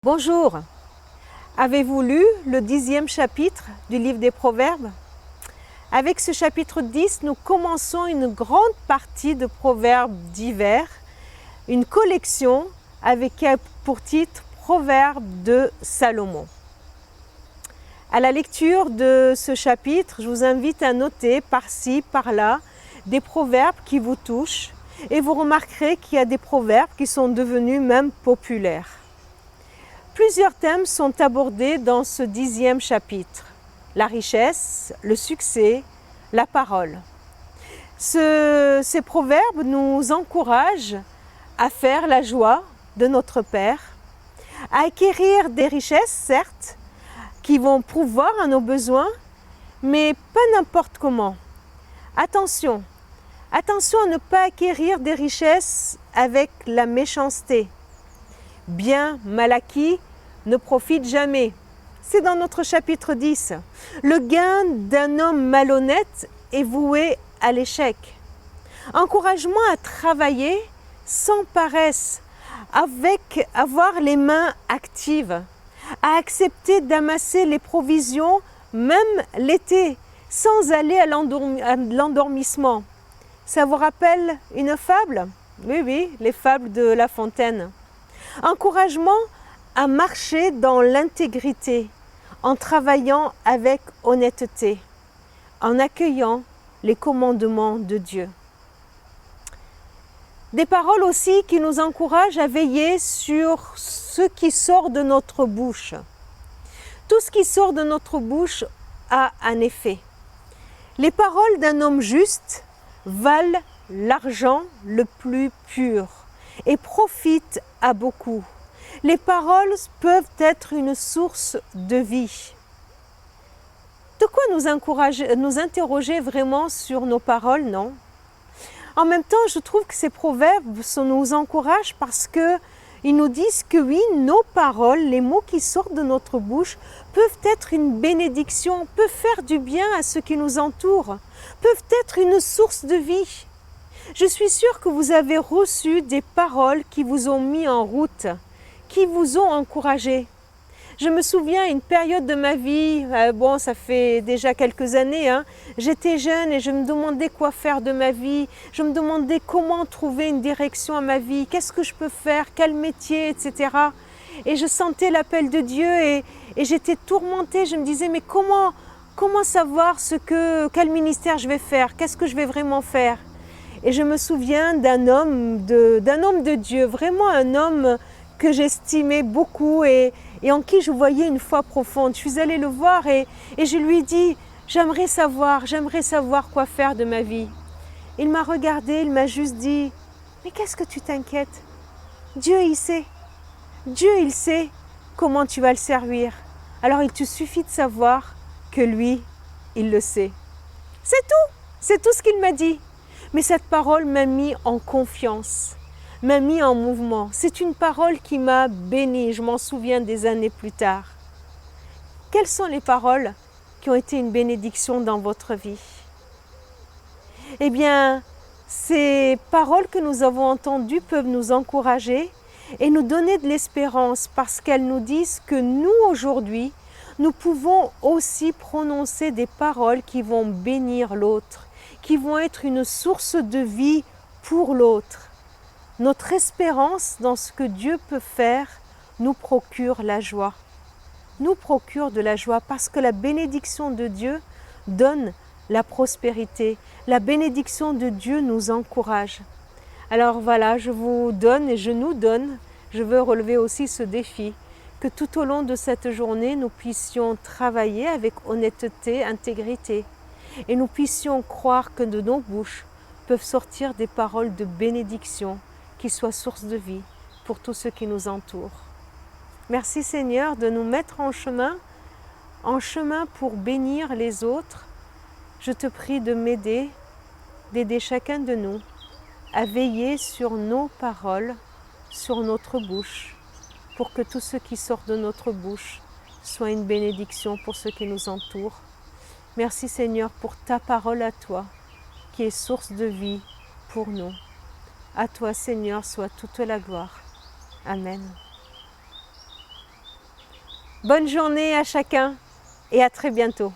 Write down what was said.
Bonjour, avez-vous lu le 10e chapitre du livre des Proverbes? Avec ce chapitre 10, nous commençons une grande partie de proverbes divers, une collection avec pour titre Proverbes de Salomon. À la lecture de ce chapitre, je vous invite à noter par-ci, par-là, des proverbes qui vous touchent et vous remarquerez qu'il y a des proverbes qui sont devenus même populaires. Plusieurs thèmes sont abordés dans ce 10e chapitre. La richesse, le succès, la parole. Ces proverbes nous encouragent à faire la joie de notre Père, à acquérir des richesses, certes, qui vont pourvoir à nos besoins, mais pas n'importe comment. Attention, attention à ne pas acquérir des richesses avec la méchanceté. Bien mal acquis ne profite jamais. C'est dans notre chapitre 10. Le gain d'un homme malhonnête est voué à l'échec. Encouragement à travailler sans paresse, avec avoir les mains actives, à accepter d'amasser les provisions même l'été, sans aller à l'endormissement. Ça vous rappelle une fable? Oui, les fables de La Fontaine. Encouragement à marcher dans l'intégrité, en travaillant avec honnêteté, en accueillant les commandements de Dieu. Des paroles aussi qui nous encouragent à veiller sur ce qui sort de notre bouche. Tout ce qui sort de notre bouche a un effet. Les paroles d'un homme juste valent l'argent le plus pur et profitent à beaucoup. Les paroles peuvent être une source de vie. De quoi nous interroger vraiment sur nos paroles, non? En même temps, je trouve que ces proverbes nous encouragent parce qu'ils nous disent que oui, nos paroles, les mots qui sortent de notre bouche, peuvent être une bénédiction, peuvent faire du bien à ceux qui nous entourent, peuvent être une source de vie. Je suis sûre que vous avez reçu des paroles qui vous ont mis en route, qui vous ont encouragé. Je me souviens une période de ma vie, ça fait déjà quelques années, j'étais jeune et je me demandais quoi faire de ma vie, je me demandais comment trouver une direction à ma vie, qu'est-ce que je peux faire, quel métier, etc. Et je sentais l'appel de Dieu et j'étais tourmentée, je me disais mais comment savoir quel ministère je vais faire, qu'est-ce que je vais vraiment faire? Et je me souviens d'un homme de Dieu, vraiment un homme que j'estimais beaucoup et en qui je voyais une foi profonde. Je suis allée le voir et je lui ai dit, j'aimerais savoir quoi faire de ma vie. Il m'a regardé, il m'a juste dit, mais qu'est-ce que tu t'inquiètes? Dieu, il sait. Dieu, il sait comment tu vas le servir. Alors il te suffit de savoir que lui, il le sait. C'est tout ce qu'il m'a dit. Mais cette parole m'a mis en confiance, m'a mis en mouvement. C'est une parole qui m'a bénie, je m'en souviens des années plus tard. Quelles sont les paroles qui ont été une bénédiction dans votre vie? Eh bien, ces paroles que nous avons entendues peuvent nous encourager et nous donner de l'espérance parce qu'elles nous disent que nous, aujourd'hui, nous pouvons aussi prononcer des paroles qui vont bénir l'autre, qui vont être une source de vie pour l'autre. Notre espérance dans ce que Dieu peut faire nous procure la joie. Nous procure de la joie parce que la bénédiction de Dieu donne la prospérité. La bénédiction de Dieu nous encourage. Alors voilà, je vous donne et je nous donne, je veux relever aussi ce défi, que tout au long de cette journée, nous puissions travailler avec honnêteté, intégrité. Et nous puissions croire que de nos bouches peuvent sortir des paroles de bénédiction qui soient source de vie pour tous ceux qui nous entourent. Merci Seigneur de nous mettre en chemin pour bénir les autres. Je te prie de m'aider, d'aider chacun de nous à veiller sur nos paroles, sur notre bouche, pour que tout ce qui sort de notre bouche soit une bénédiction pour ceux qui nous entourent. Merci Seigneur pour ta parole à toi, qui est source de vie pour nous. À toi Seigneur soit toute la gloire. Amen. Bonne journée à chacun et à très bientôt.